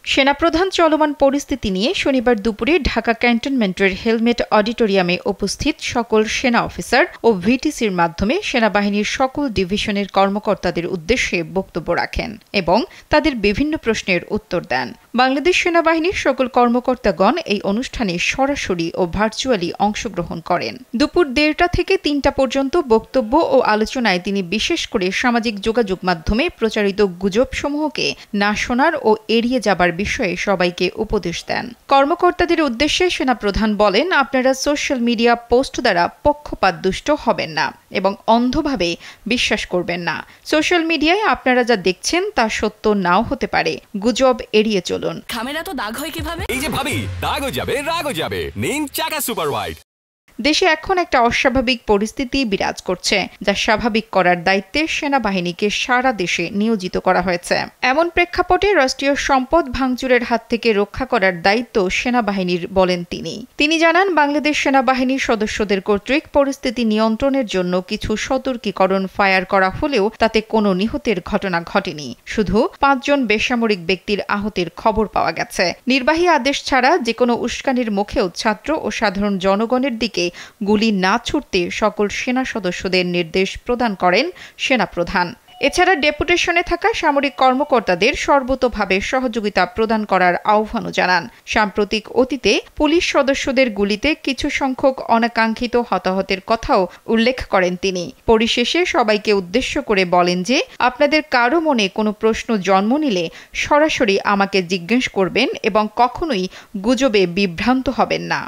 সেনাপ্রধান চলমান পরিস্থিতি নিয়ে শনিবার দুপুরে ঢাকা ক্যান্টনমেন্টের হেলমেট অডিটোরিয়ামে উপস্থিত সকল সেনা অফিসার ও ভিটিসির মাধ্যমে সেনাবাহিনীর সকল ডিভিশনের কর্মকর্তাদের উদ্দেশ্যে বক্তব্য রাখেন এবং তাদের বিভিন্ন প্রশ্নের উত্তর দেন। বাংলাদেশ সেনাবাহিনীর সকল কর্মকর্তাগণ এই অনুষ্ঠানে সরাসরি ও ভার্চুয়ালি অংশগ্রহণ করেন। দুপুর ১:৩০ থেকে ৩টা পর্যন্ত বক্তব্য ও আলোচনায় তিনি বিশেষ করে সামাজিক যোগাযোগ মাধ্যমে প্রচারিত গুজবসমূহকে না শোনার ও এড়িয়ে যাবার বিষয়ে সবাইকে উপদেশ দেন। কর্মকর্তাদের উদ্দেশ্যে সেনাপ্রধান বলেন, আপনারা সোশ্যাল মিডিয়া পোস্ট দ্বারা পক্ষপাতদুষ্ট হবেন না এবং অন্ধভাবে বিশ্বাস করবেন না। সোশ্যাল মিডিয়ায় আপনারা যা দেখছেন তা সত্য নাও হতে পারে। গুজব এড়িয়ে চলুন। খামেরা তো দাগ হয় কিভাবে? এই যে ভাবি, দাগও যাবে রাগও যাবে। নিন চাকা সুপার হোয়াইট। দেশে এখন একটা অস্বাভাবিক পরিস্থিতি বিরাজ করছে, যা স্বাভাবিক করার দায়িত্বে সেনাবাহিনীকে সারা দেশে নিয়োজিত করা হয়েছে। এমন প্রেক্ষাপটে রাষ্ট্রীয় সম্পদ ভাঙচুরের হাত থেকে রক্ষা করার দায়িত্ব সেনাবাহিনীর বলেন তিনি জানান, বাংলাদেশ সেনাবাহিনীর সদস্যদের কর্তৃক পরিস্থিতি নিয়ন্ত্রণের জন্য কিছু সতর্কীকরণ ফায়ার করা হলেও তাতে কোনো নিহতের ঘটনা ঘটেনি। শুধু ৫ জন বেসামরিক ব্যক্তির আহতের খবর পাওয়া গেছে। নির্বাহী আদেশ ছাড়া যেকোনো উস্কানির মুখেও ছাত্র ও সাধারণ জনগণের দিকে গুলি না ছুড়তে সকল সেনা সদস্যদের নির্দেশ প্রদান করেন সেনাপ্রধান। এছাড়া ডেপুটেশনে থাকা সামরিক কর্মকর্তাদের সর্বতোভাবে সহযোগিতা প্রদান করার আহ্বানও জানান। সাম্প্রতিক অতীতে পুলিশ সদস্যদের গুলিতে কিছু সংখ্যক অনাকাঙ্ক্ষিত হতাহতের কথাও উল্লেখ করেন তিনি। পরিশেষে সবাইকে উদ্দেশ্য করে বলেন যে, আপনাদের কারো মনে কোনো প্রশ্ন জন্ম নিলে সরাসরি আমাকে জিজ্ঞেস করবেন এবং কখনোই গুজবে বিভ্রান্ত হবেন না।